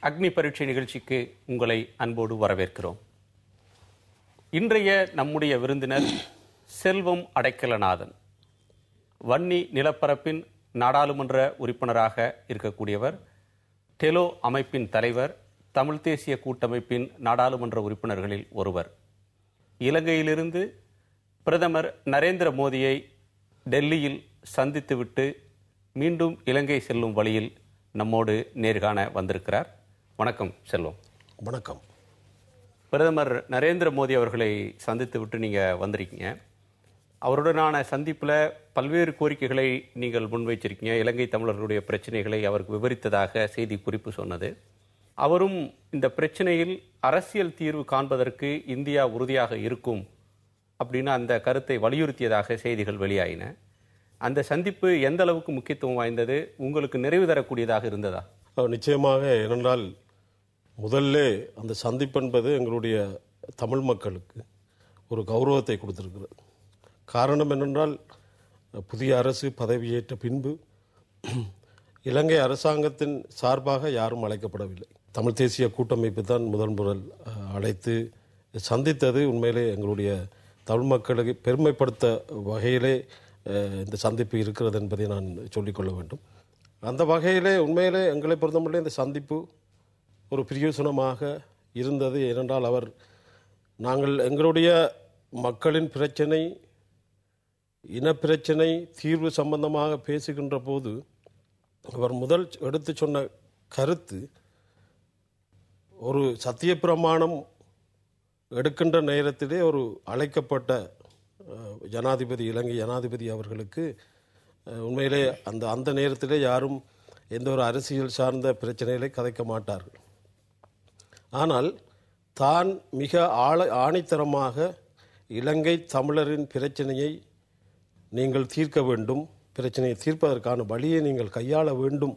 அக்னி பரீட்சை நிகழ்ச்சிக்கு உங்களை அன்போடு வரவேற்கிறோம். இன்றைய நம்முடைய விருந்தினர் செல்வம் அடைக்கலநாதன். வன்னி நிலப்பரப்பின் நாடாளுமன்ற உறுப்பினராக இருக்கக்கூடியவர், டெலோ அமைப்பின் தலைவர், தமிழ் தேசிய கூட்டமைப்பின் நாடாளுமன்ற உறுப்பினர்களில் ஒருவர். இலங்கையிலிருந்து பிரதமர் நரேந்திர மோடியை டெல்லியில் சந்தித்துவிட்டு மீண்டும் இலங்கை செல்லும் வழியில் நம்மோடு நேர்காண வந்திருக்கிறார். வணக்கம் செல்வம். வணக்கம். பிரதமர் நரேந்திர மோடி அவர்களை சந்தித்து விட்டு நீங்கள் வந்திருக்கீங்க. அவருடனான சந்திப்பில் பல்வேறு கோரிக்கைகளை நீங்கள் முன்வைச்சிருக்கீங்க. இலங்கை தமிழர்களுடைய பிரச்சனைகளை அவருக்கு விவரித்ததாக செய்தி குறிப்பு சொன்னது. அவரும் இந்த பிரச்சனையில் அரசியல் தீர்வு காண்பதற்கு இந்தியா உறுதியாக இருக்கும் அப்படின்னு அந்த கருத்தை வலியுறுத்தியதாக செய்திகள் வெளியாயின. அந்த சந்திப்பு எந்த அளவுக்கு முக்கியத்துவம் வாய்ந்தது, உங்களுக்கு நிறைவு தரக்கூடியதாக இருந்ததா? நிச்சயமாக. ஏனென்றால் முதல்ல அந்த சந்திப்பு என்பது எங்களுடைய தமிழ் மக்களுக்கு ஒரு கௌரவத்தை கொடுத்திருக்கிறது. காரணம் என்னென்றால், புதிய அரசு பதவியேற்ற பின்பு இலங்கை அரசாங்கத்தின் சார்பாக யாரும் அழைக்கப்படவில்லை. தமிழ் தேசிய கூட்டமைப்பு தான் முதல் அழைத்து சந்தித்தது. உண்மையிலே எங்களுடைய தமிழ் மக்களுக்கு பெருமைப்படுத்த வகையிலே இந்த சந்திப்பு இருக்கிறது என்பதை நான் சொல்லிக்கொள்ள வேண்டும். அந்த வகையிலே உண்மையிலே எங்களை பொறுத்தமட்டில் இந்த சந்திப்பு ஒரு பிரயோசனமாக இருந்தது. ஏனென்றால் நாங்கள் எங்களுடைய மக்களின் பிரச்சனை, இனப்பிரச்சனை தீர்வு சம்பந்தமாக பேசுகின்ற போது அவர் முதல் எடுத்து சொன்ன கருத்து, ஒரு சத்தியப்பிரமாணம் எடுக்கின்ற நேரத்திலே ஒரு அழைக்கப்பட்ட ஜனாதிபதி, இலங்கை ஜனாதிபதி அவர்களுக்கு உண்மையிலே அந்த நேரத்திலே யாரும் எந்த ஒரு அரசியல் சார்ந்த பிரச்சனைகளை கதைக்க மாட்டார்கள். ஆனால் தான் மிக ஆணித்தரமாக இலங்கை தமிழரின் பிரச்சனையை நீங்கள் தீர்க்க வேண்டும், பிரச்சனையை தீர்ப்பதற்கான வழியை நீங்கள் கையாள வேண்டும்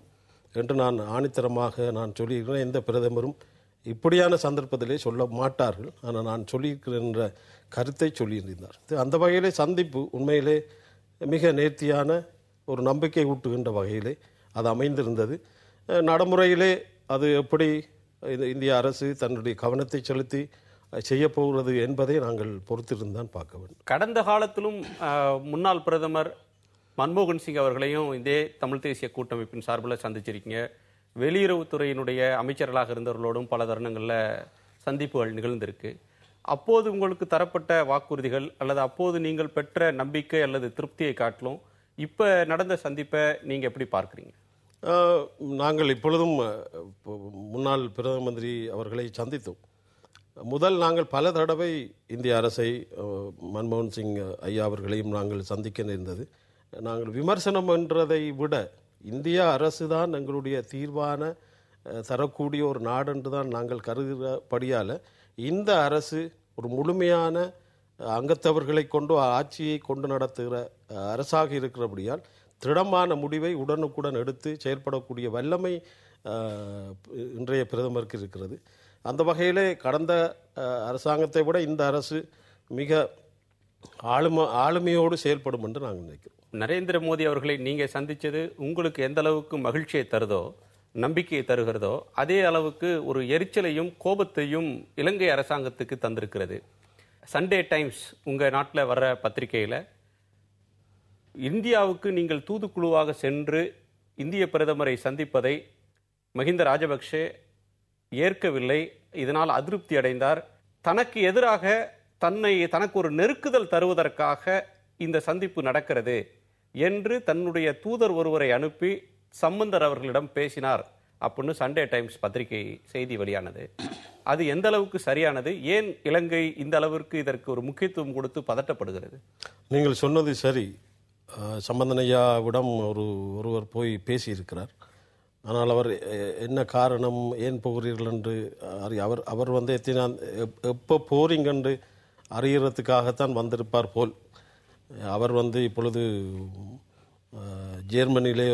என்று நான் ஆணித்தரமாக சொல்லியிருக்கிறேன். எந்த பிரதமரும் இப்படியான சந்தர்ப்பத்திலே சொல்ல மாட்டார்கள். ஆனால் நான் சொல்லியிருக்கிறேன் என்ற கருத்தை சொல்லியிருந்தார். அந்த வகையிலே சந்திப்பு உண்மையிலே மிக நேர்த்தியான ஒரு நம்பிக்கை ஊட்டுகின்ற வகையிலே அது அமைந்திருந்தது. நடைமுறையிலே அது எப்படி இந்திய அரசு தன்னுடைய கவனத்தை செலுத்தி செய்ய போகிறது என்பதை நாங்கள் பொறுத்திருந்தான் பார்க்க வேண்டும். கடந்த காலத்திலும் முன்னாள் பிரதமர் மன்மோகன் சிங் அவர்களையும் இதே தமிழ் தேசிய கூட்டமைப்பின் சார்பில் சந்திச்சிருக்கீங்க. வெளியுறவுத்துறையினுடைய அமைச்சர்களாக இருந்தவர்களோடும் பல தருணங்களில் சந்திப்புகள் நிகழ்ந்திருக்கு. அப்போது உங்களுக்கு தரப்பட்ட வாக்குறுதிகள் அல்லது அப்போது நீங்கள் பெற்ற நம்பிக்கை அல்லது திருப்தியை காட்டிலும் இப்போ நடந்த சந்திப்பை நீங்கள் எப்படி பார்க்குறீங்க? நாங்கள் இப்பொழுதும் முன்னாள் பிரதம மந்திரி அவர்களை சந்தித்தோம். முதல் நாங்கள் பல தடவை இந்திய அரசை, மன்மோகன் சிங் ஐயா அவர்களையும் நாங்கள் சந்திக்க நேர்ந்தது. நாங்கள் விமர்சனம் என்றதை விட இந்திய அரசு தான் எங்களுடைய தீர்வான தரக்கூடிய ஒரு நாடு என்று தான் நாங்கள் கருதுகிறபடியால் இந்த அரசு ஒரு முழுமையான அங்கத்தவர்களை கொண்டு ஆட்சியை கொண்டு நடத்துகிற அரசாக இருக்கிறபடியால் திடமான முடிவை உடனுக்குடன் எடுத்து செயல்படக்கூடிய வல்லமை இன்றைய பிரதமருக்கு இருக்கிறது. அந்த வகையிலே கடந்த அரசாங்கத்தை விட இந்த அரசு மிக ஆளுமையோடு செயல்படும் என்று நாங்கள் நினைக்கிறோம். நரேந்திர மோடி அவர்களை நீங்கள் சந்தித்தது உங்களுக்கு எந்த அளவுக்கு மகிழ்ச்சியை தருதோ, நம்பிக்கையை தருகிறதோ, அதே அளவுக்கு ஒரு எரிச்சலையும் கோபத்தையும் இலங்கை அரசாங்கத்துக்கு தந்திருக்கிறது. சண்டே டைம்ஸ் உங்கள் நாட்டில் வர்ற பத்திரிகையில் இந்தியாவுக்கு நீங்கள் தூதுக்குழுவாக சென்று இந்திய பிரதமரை சந்திப்பதை மஹிந்த ராஜபக்ஷே ஏற்கவில்லை, இதனால் அதிருப்தி அடைந்தார். தனக்கு எதிராக தனக்கு ஒரு நெருக்குதல் தருவதற்காக இந்த சந்திப்பு நடக்கிறது என்று தன்னுடைய தூதர் ஒருவரை அனுப்பி சம்பந்தர் அவர்களிடம் பேசினார் அப்படின்னு சண்டே டைம்ஸ் பத்திரிகை செய்தி வெளியானது. அது எந்த அளவுக்கு சரியானது? ஏன் இலங்கை இந்த அளவிற்கு இதற்கு ஒரு முக்கியத்துவம் கொடுத்து பதட்டப்படுகிறது? நீங்கள் சொன்னது சரி. சம்பந்தன் ஐயாவிடம் ஒருவர் போய் பேசியிருக்கிறார். ஆனால் அவர் என்ன காரணம், ஏன் போகிறீர்கள் என்று அவர் எப்போ போறீங்க என்று அறியறதுக்காகத்தான் வந்திருப்பார் போல். அவர் இப்பொழுது ஜெர்மனியிலே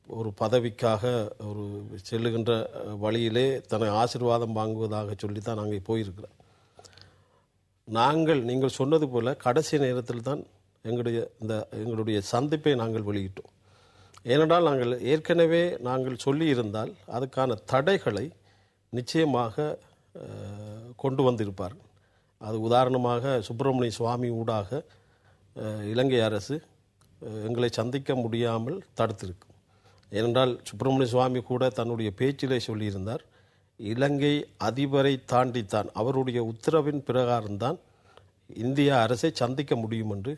ஒரு பதவிக்காக செல்லுகின்ற வழியிலே தன்னை ஆசீர்வாதம் வாங்குவதாக சொல்லித்தான் அங்கே போயிருக்கிறார். நீங்கள் சொன்னது போல கடைசி நேரத்தில் தான் எங்களுடைய சந்திப்பை நாங்கள் வெளியிட்டோம். ஏனென்றால் நாங்கள் சொல்லியிருந்தால் அதுக்கான தடைகளை நிச்சயமாக கொண்டு வந்திருப்பார்கள். அது உதாரணமாக சுப்பிரமணிய சுவாமி ஊடாக இலங்கை அரசு எங்களை சந்திக்க முடியாமல் தடுத்திருக்கும். ஏனென்றால் சுப்பிரமணிய சுவாமி கூட தன்னுடைய பேச்சிலே சொல்லியிருந்தார், இலங்கை அதிபரை தாண்டித்தான், அவருடைய உத்தரவின் பிரகாரம்தான் இந்திய அரசை சந்திக்க முடியும் என்று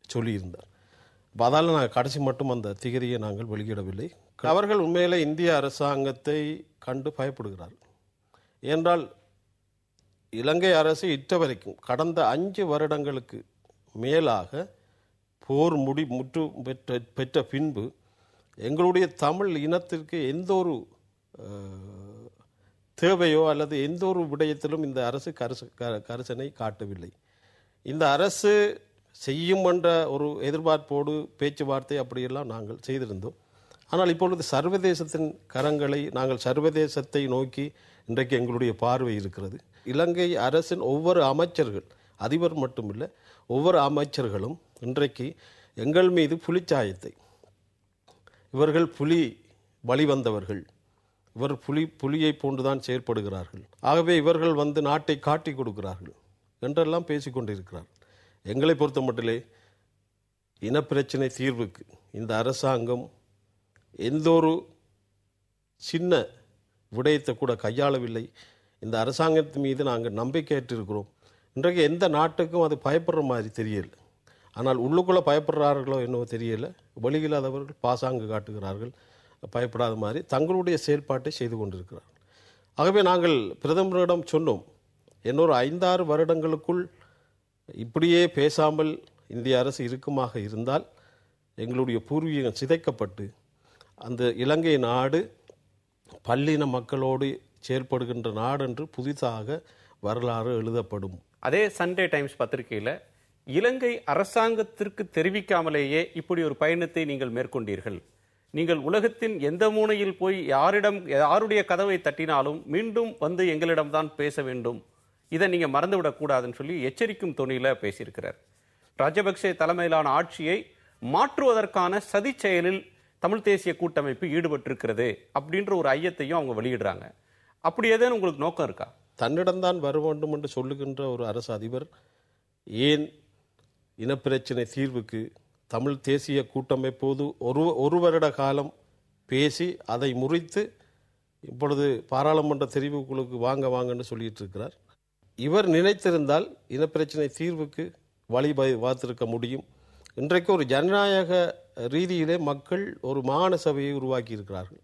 சொல்லியிருந்தார். அதால் நாங்கள் கடைசி மட்டும் அந்த திகதியை நாங்கள் வெளியிடவில்லை. அவர்கள் உண்மையிலே இந்திய அரசாங்கத்தை கண்டு பயப்படுகிறார்கள். ஏனென்றால் இலங்கை அரசு இட்ட வரைக்கும் கடந்த 5 வருடங்களுக்கு மேலாக போர் முற்று பெற்ற பின்பு எங்களுடைய தமிழ் இனத்திற்கு எந்த ஒரு தேவையோ அல்லது எந்த ஒரு விடயத்திலும் இந்த அரசு கரிசனை காட்டவில்லை. இந்த அரசு செய்யும் என்ற ஒரு எதிர்பார்ப்போடு பேச்சுவார்த்தை அப்படியெல்லாம் நாங்கள் செய்திருந்தோம். ஆனால் இப்பொழுது சர்வதேசத்தின் கரங்களை நாங்கள் சர்வதேசத்தை நோக்கி இன்றைக்கு எங்களுடைய பார்வை இருக்கிறது. இலங்கை அரசின் ஒவ்வொரு அமைச்சர்கள், அதிபர் மட்டுமில்லை, ஒவ்வொரு அமைச்சர்களும் இன்றைக்கு எங்கள் மீது புலிச்சாயத்தை, இவர்கள் புலி வழிவந்தவர்கள், இவர் புலியை போன்றுதான் செயற்படுகிறார்கள், ஆகவே இவர்கள் வந்து நாட்டை காட்டி கொடுக்கிறார்கள் என்றெல்லாம் பேசிக்கொண்டிருக்கிறார்கள். எங்களை பொறுத்த மட்டிலே இனப்பிரச்சனை தீர்வுக்கு இந்த அரசாங்கம் எந்த ஒரு சின்ன விடயத்தை கூட கையாளவில்லை. இந்த அரசாங்கத்தின் மீது நாங்கள் நம்பிக்கையற்றிருக்கிறோம். இன்றைக்கு எந்த நாட்டுக்கும் அது பயப்படுற மாதிரி தெரியல. ஆனால் உள்ளுக்குள்ளே பயப்படுறார்களோ என்னவோ தெரியல. வெளியில்லாதவர்கள் பாசாங்கு காட்டுகிறார்கள், பயப்படாத மாதிரி தங்களுடைய செயல்பாட்டை செய்து கொண்டிருக்கிறார்கள். ஆகவே நாங்கள் பிரதமரிடம் சொன்னோம், இன்னொரு 5-6 வருடங்களுக்குள் இப்படியே பேசாமல் இந்திய அரசு இருக்குமாக இருந்தால் எங்களுடைய பூர்வீகம் சிதைக்கப்பட்டு அந்த இலங்கை நாடு பல்லின மக்களோடு செயல்படுகின்ற நாடு என்று புதிதாக வரலாறு எழுதப்படும். அதே சண்டே டைம்ஸ் பத்திரிகையில் இலங்கை அரசாங்கத்திற்கு தெரிவிக்காமலேயே இப்படி ஒரு பயணத்தை நீங்கள் மேற்கொண்டீர்கள், நீங்கள் உலகத்தின் எந்த மூலையில் போய் யாருடைய கதவை தட்டினாலும் மீண்டும் வந்து எங்களிடம்தான் பேச வேண்டும், இதை நீங்க மறந்துவிடக்கூடாதுன்னு சொல்லி எச்சரிக்கும் தொனியில பேசியிருக்கிறார். ராஜபக்சே தலைமையிலான ஆட்சியை மாற்றுவதற்கான சதி செயலில் தமிழ் தேசிய கூட்டமைப்பு ஈடுபட்டிருக்கிறது அப்படின்ற ஒரு ஐயத்தையும் அவங்க வெளியிடுறாங்க. அப்படி ஏதேனும் உங்களுக்கு நோக்கம் இருக்கா? தன்னிடம்தான் வர வேண்டும் என்று சொல்லுகின்ற ஒரு அரசு அதிபர் ஏன் இனப்பிரச்சனை தீர்வுக்கு தமிழ் தேசிய கூட்டமைப்போது ஒரு வருட காலம் பேசி அதை முறித்து இப்பொழுது பாராளுமன்ற தெரிவுக்குழுக்கு வாங்கன்னு சொல்லிட்டு இருக்கிறார். இவர் நினைத்திருந்தால் இனப்பிரச்சனை தீர்வுக்கு வழி பார்த்திருக்க முடியும். இன்றைக்கு ஒரு ஜனநாயக ரீதியிலே மக்கள் ஒரு மாகாண சபையை உருவாக்கி இருக்கிறார்கள்.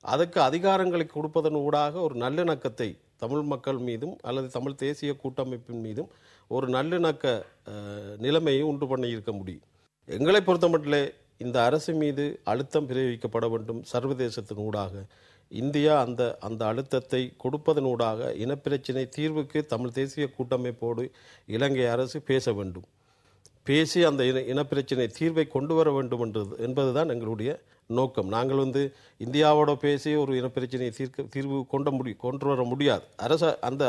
அதுக்கு அதிகாரங்களை கொடுப்பதன் ஊடாக ஒரு நல்லிணக்கத்தை தமிழ் மக்கள் மீதும் அல்லது தமிழ் தேசிய கூட்டமைப்பின் மீதும் ஒரு நல்லிணக்க நிலைமையை உண்டு பண்ண இருக்க முடியும். எங்களை பொறுத்த மட்டிலே இந்த அரசு மீது அழுத்தம் பிரயோகிக்கப்பட வேண்டும். சர்வதேசத்தின் ஊடாக இந்தியா அந்த அழுத்தத்தை கொடுப்பதனூடாக இனப்பிரச்சினை தீர்வுக்கு தமிழ் தேசிய கூட்டமைப்போடு இலங்கை அரசு பேச வேண்டும். பேசி அந்த இனப்பிரச்சினை தீர்வை கொண்டு வர வேண்டும் என்பதுதான் எங்களுடைய நோக்கம். நாங்கள் இந்தியாவோட பேசி ஒரு இனப்பிரச்சினை தீர்வு கொண்டு வர முடியாது.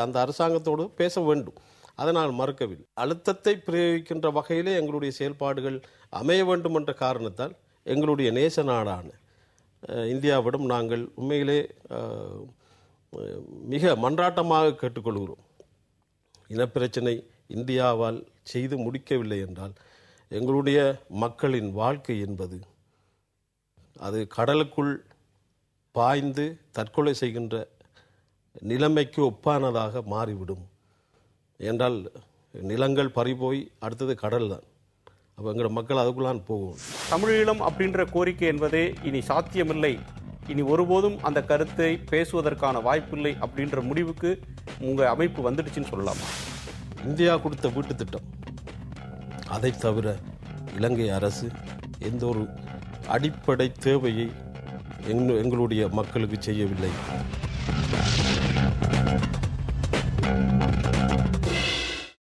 அந்த அரசாங்கத்தோடு பேச வேண்டும். அதை நான் மறுக்கவில்லை. அழுத்தத்தை பிரயோகிக்கின்ற வகையிலே எங்களுடைய செயல்பாடுகள் அமைய வேண்டும் என்ற காரணத்தால் எங்களுடைய நேச நாடான இந்தியாவிடம் நாங்கள் உண்மையிலே மிக மன்றாட்டமாக கேட்டுக்கொள்கிறோம். இனப்பிரச்சனை இந்தியாவால் செய்து முடிக்கவில்லை என்றால் எங்களுடைய மக்களின் வாழ்க்கை என்பது அது கடலுக்குள் பாய்ந்து தற்கொலை செய்கின்ற நிலைமைக்கு ஒப்பானதாக மாறிவிடும். என்றால் நிலங்கள் பறிபோய் அடுத்தது கடல் தான். அப்போ எங்களோட மக்கள் அதுக்குள்ளான் போகும். தமிழீழம் அப்படின்ற கோரிக்கை என்பதே இனி சாத்தியமில்லை, இனி ஒருபோதும் அந்த கருத்தை பேசுவதற்கான வாய்ப்பில்லை அப்படின்ற முடிவுக்கு உங்கள் அமைப்பு வந்துடுச்சுன்னு சொல்லலாமா? இந்தியா கொடுத்த வீட்டு திட்டம், அதை தவிர இலங்கை அரசு எந்த ஒரு அடிப்படை தேவையை எங்களுடைய மக்களுக்கு செய்யவில்லை.